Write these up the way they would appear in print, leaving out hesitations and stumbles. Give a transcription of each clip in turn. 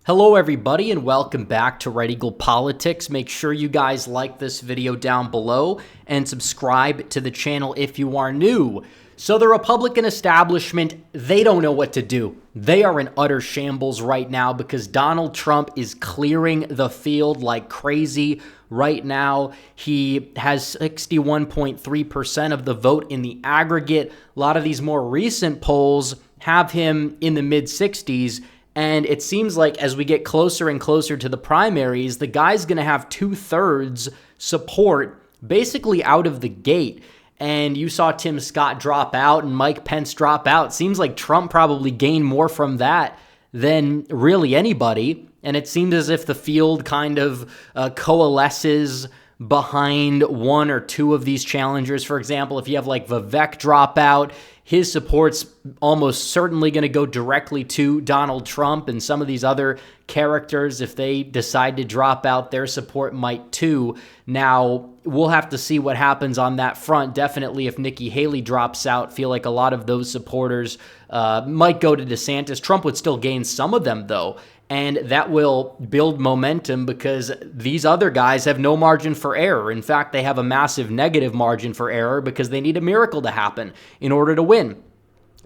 Hello everybody and welcome back to Red Eagle Politics. Make sure you guys like this video down below and subscribe to the channel if you are new. So the Republican establishment, they don't know what to do. They are in utter shambles right now because Donald Trump is clearing the field like crazy right now. He has 61.3% of the vote in the aggregate. A lot of these more recent polls have him in the mid-60s. And it seems like as we get closer and closer to the primaries, the guy's going to have 2/3 support basically out of the gate. And you saw Tim Scott drop out and Mike Pence drop out. Seems like Trump probably gained more from that than really anybody. And it seems as if the field kind of coalesces behind one or two of these challengers. For example, if you have like Vivek drop out, his support's almost certainly going to go directly to Donald Trump, and some of these other characters, if they decide to drop out, their support might too. Now, we'll have to see what happens on that front. Definitely, if Nikki Haley drops out, feel like a lot of those supporters might go to DeSantis. Trump would still gain some of them, though, and that will build momentum because these other guys have no margin for error. In fact, they have a massive negative margin for error because they need a miracle to happen in order to win.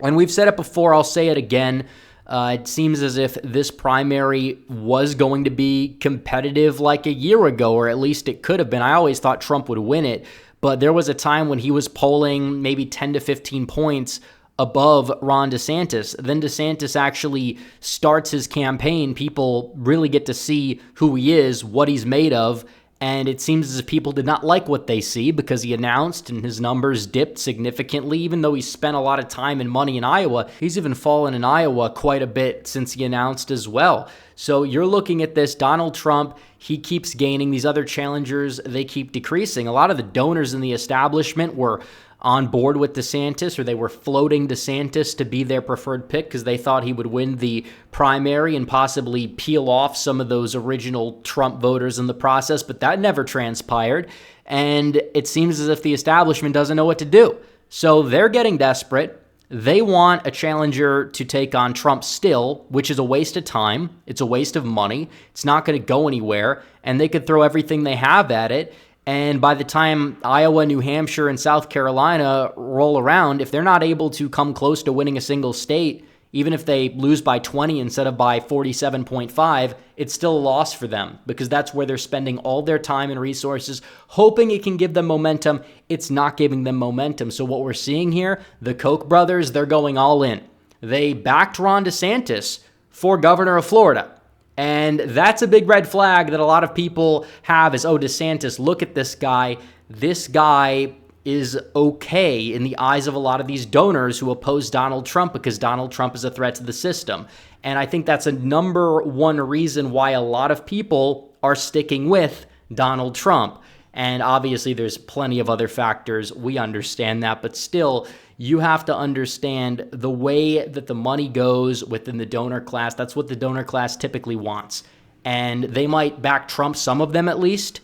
And we've said it before, I'll say it again. It seems as if this primary was going to be competitive like a year ago, or at least it could have been. I always thought Trump would win it, but there was a time when he was polling maybe 10 to 15 points above Ron DeSantis. Then DeSantis actually starts his campaign. People really get to see who he is, what he's made of, and it seems as if people did not like what they see because he announced and his numbers dipped significantly, even though he spent a lot of time and money in Iowa. He's even fallen in Iowa quite a bit since he announced as well. So you're looking at this, Donald Trump, he keeps gaining. These other challengers, they keep decreasing. A lot of the donors in the establishment were on board with DeSantis, or they were floating DeSantis to be their preferred pick because they thought he would win the primary and possibly peel off some of those original Trump voters in the process, but that never transpired. And it seems as if the establishment doesn't know what to do. So they're getting desperate. They want a challenger to take on Trump still, which is a waste of time. It's a waste of money. It's not going to go anywhere, and they could throw everything they have at it. And by the time Iowa, New Hampshire, and South Carolina roll around, if they're not able to come close to winning a single state, even if they lose by 20 instead of by 47.5, it's still a loss for them because that's where they're spending all their time and resources, hoping it can give them momentum. It's not giving them momentum. So what we're seeing here, the Koch brothers, they're going all in. They backed Ron DeSantis for governor of Florida. And that's a big red flag that a lot of people have is, oh, DeSantis, look at this guy. This guy is okay in the eyes of a lot of these donors who oppose Donald Trump because Donald Trump is a threat to the system. And I think that's a number one reason why a lot of people are sticking with Donald Trump. And obviously there's plenty of other factors. We understand that, but still, you have to understand the way that the money goes within the donor class. That's what the donor class typically wants. And they might back Trump, some of them at least,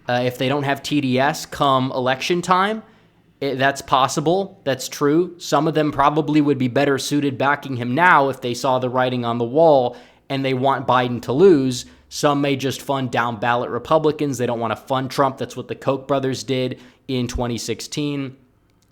if they don't have TDS come election time. That's possible. That's true. Some of them probably would be better suited backing him now if they saw the writing on the wall and they want Biden to lose. Some may just fund down ballot Republicans. They don't want to fund Trump. That's what the Koch brothers did in 2016,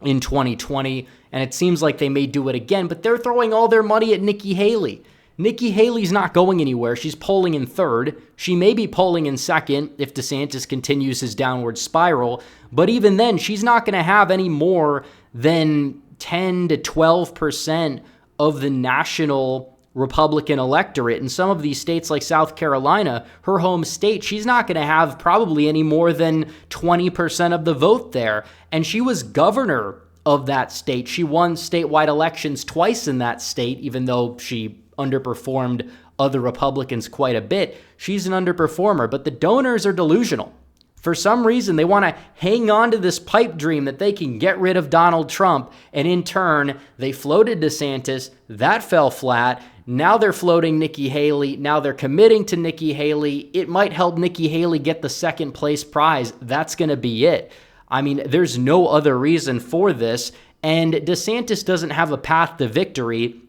in 2020. And it seems like they may do it again, but they're throwing all their money at Nikki Haley. Nikki Haley's not going anywhere. She's polling in third. She may be polling in second if DeSantis continues his downward spiral. But even then, she's not going to have any more than 10 to 12% of the national Republican electorate. In some of these states like South Carolina, her home state, she's not going to have probably any more than 20% of the vote there. And she was governor of that state. She won statewide elections twice in that state, even though she underperformed other Republicans quite a bit. She's an underperformer, but the donors are delusional. For some reason, they want to hang on to this pipe dream that they can get rid of Donald Trump, and in turn, they floated DeSantis. That fell flat. Now they're floating Nikki Haley. Now they're committing to Nikki Haley. It might help Nikki Haley get the second place prize. That's going to be it. I mean, there's no other reason for this, and DeSantis doesn't have a path to victory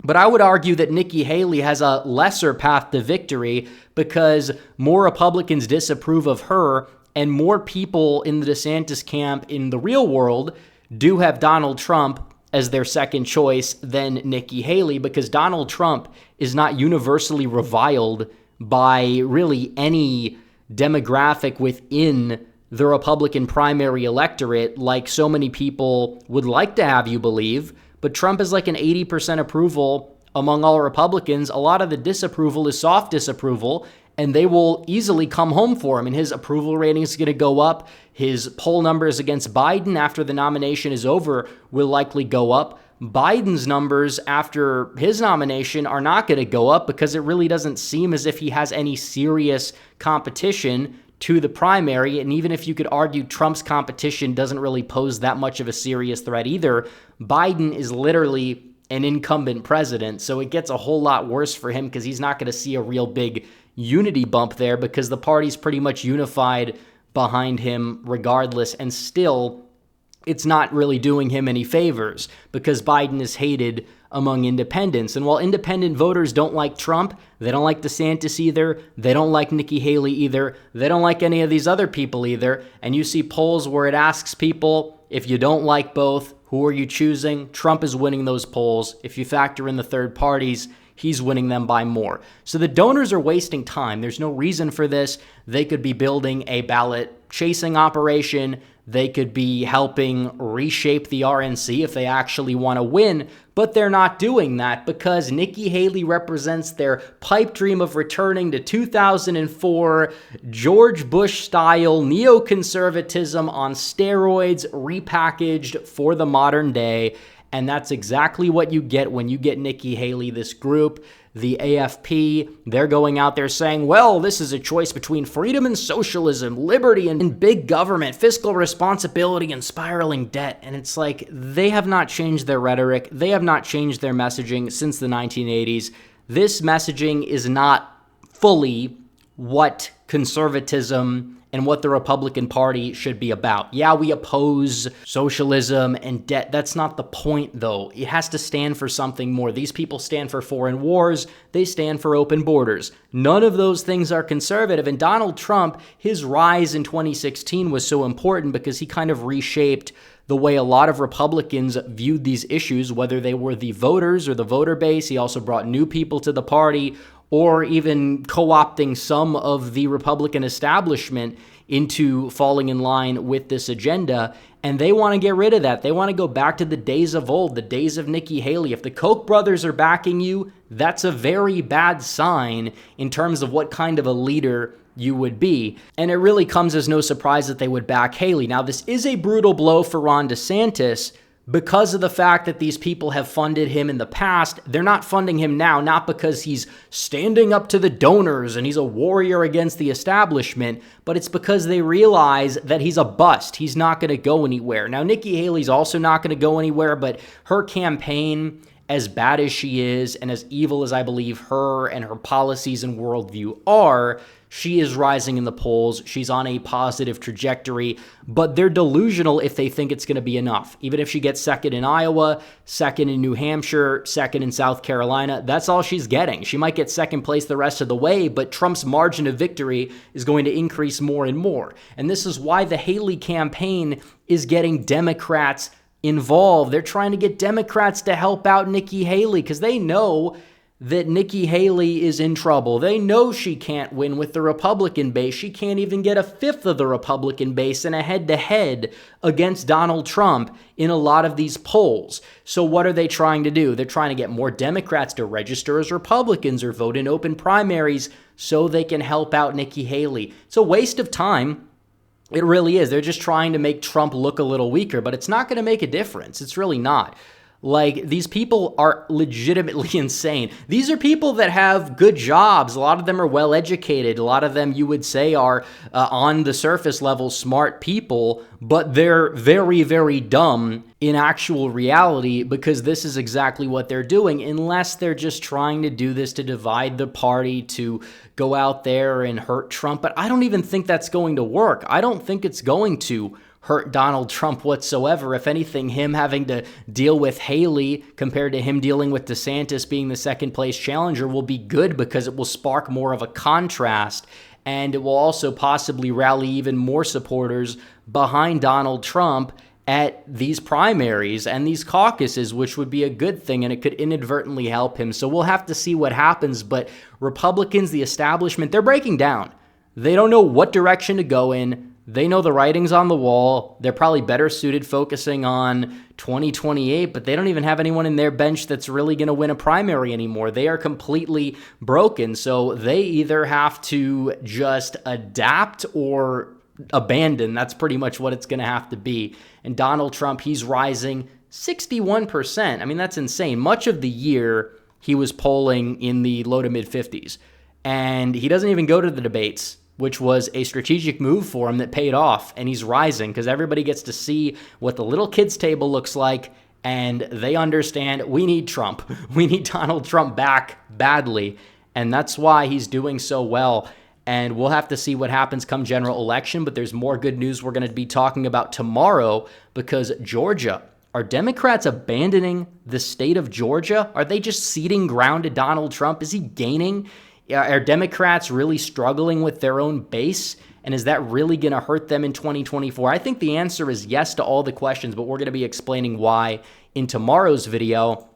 But I would argue that Nikki Haley has a lesser path to victory because more Republicans disapprove of her and more people in the DeSantis camp in the real world do have Donald Trump as their second choice than Nikki Haley, because Donald Trump is not universally reviled by really any demographic within the Republican primary electorate like so many people would like to have you believe. But Trump is like an 80% approval among all Republicans. A lot of the disapproval is soft disapproval, and they will easily come home for him. And his approval rating is going to go up. His poll numbers against Biden after the nomination is over will likely go up. Biden's numbers after his nomination are not going to go up because it really doesn't seem as if he has any serious competition to the primary. And even if you could argue Trump's competition doesn't really pose that much of a serious threat either, Biden is literally an incumbent president. So it gets a whole lot worse for him because he's not going to see a real big unity bump there because the party's pretty much unified behind him regardless. And still, it's not really doing him any favors because Biden is hated among independents. And while independent voters don't like Trump, they don't like DeSantis either, they don't like Nikki Haley either, they don't like any of these other people either. And you see polls where it asks people, if you don't like both, who are you choosing? Trump is winning those polls. If you factor in the third parties, he's winning them by more. So the donors are wasting time. There's no reason for this. They could be building a ballot chasing operation. They could be helping reshape the RNC if they actually want to win, but they're not doing that because Nikki Haley represents their pipe dream of returning to 2004 George Bush-style neoconservatism on steroids repackaged for the modern day. And that's exactly what you get when you get Nikki Haley. This group, the AFP, they're going out there saying, well, this is a choice between freedom and socialism, liberty and big government, fiscal responsibility and spiraling debt. And it's like, they have not changed their rhetoric. They have not changed their messaging since the 1980s. This messaging is not fully what conservatism and what the Republican Party should be about. Yeah, we oppose socialism and debt. That's not the point, though. It has to stand for something more. These people stand for foreign wars. They stand for open borders. None of those things are conservative. And Donald Trump, his rise in 2016 was so important because he kind of reshaped the way a lot of Republicans viewed these issues, whether they were the voters or the voter base. He also brought new people to the party, or even co-opting some of the Republican establishment into falling in line with this agenda. And they want to get rid of that. They want to go back to the days of old, the days of Nikki Haley. If the Koch brothers are backing you, that's a very bad sign in terms of what kind of a leader you would be. And it really comes as no surprise that they would back Haley. Now, this is a brutal blow for Ron DeSantis, because of the fact that these people have funded him in the past. They're not funding him now, not because he's standing up to the donors and he's a warrior against the establishment, but it's because they realize that he's a bust. He's not going to go anywhere. Now, Nikki Haley's also not going to go anywhere, but her campaign, as bad as she is and as evil as I believe her and her policies and worldview are, she is rising in the polls. She's on a positive trajectory, but they're delusional if they think it's going to be enough. Even if she gets second in Iowa, second in New Hampshire, second in South Carolina, that's all she's getting. She might get second place the rest of the way, but Trump's margin of victory is going to increase more and more. And this is why the Haley campaign is getting Democrats involved. They're trying to get Democrats to help out Nikki Haley because they know that Nikki Haley is in trouble. They know she can't win with the Republican base. She can't even get a fifth of the Republican base in a head-to-head against Donald Trump in a lot of these polls. So what are they trying to do? They're trying to get more Democrats to register as Republicans or vote in open primaries so they can help out Nikki Haley. It's a waste of time. It really is. They're just trying to make Trump look a little weaker, but it's not going to make a difference. It's really not. Like, these people are legitimately insane. These are people that have good jobs. A lot of them are well educated. A lot of them, you would say, are on the surface level smart people, but they're very, very dumb in actual reality because this is exactly what they're doing, unless they're just trying to do this to divide the party, to go out there and hurt Trump. But I don't even think that's going to work. I don't think it's going to hurt Donald Trump whatsoever. If anything, him having to deal with Haley compared to him dealing with DeSantis being the second place challenger will be good, because it will spark more of a contrast, and it will also possibly rally even more supporters behind Donald Trump at these primaries and these caucuses, which would be a good thing, and it could inadvertently help him. So we'll have to see what happens. But Republicans, the establishment, they're breaking down. They don't know what direction to go in. They know the writing's on the wall. They're probably better suited focusing on 2028, but they don't even have anyone in their bench that's really going to win a primary anymore. They are completely broken. So they either have to just adapt or abandon. That's pretty much what it's going to have to be. And Donald Trump, he's rising 61%. I mean, that's insane. Much of the year, he was polling in the low to mid 50s. And he doesn't even go to the debates, which was a strategic move for him that paid off. And he's rising because everybody gets to see what the little kids' table looks like, and they understand we need Trump. We need Donald Trump back badly. And that's why he's doing so well. And we'll have to see what happens come general election. But there's more good news we're going to be talking about tomorrow, because Georgia, are Democrats abandoning the state of Georgia? Are they just ceding ground to Donald Trump? Is he gaining? Are Democrats really struggling with their own base? And is that really going to hurt them in 2024? I think the answer is yes to all the questions, but we're going to be explaining why in tomorrow's video.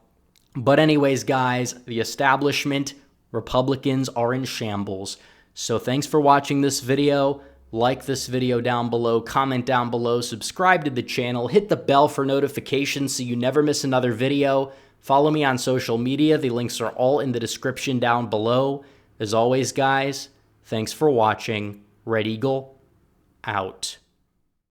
But anyways, guys, the establishment, Republicans, are in shambles. So thanks for watching this video. Like this video down below, comment down below, subscribe to the channel, hit the bell for notifications so you never miss another video. Follow me on social media. The links are all in the description down below. As always, guys, thanks for watching. Red Eagle, out.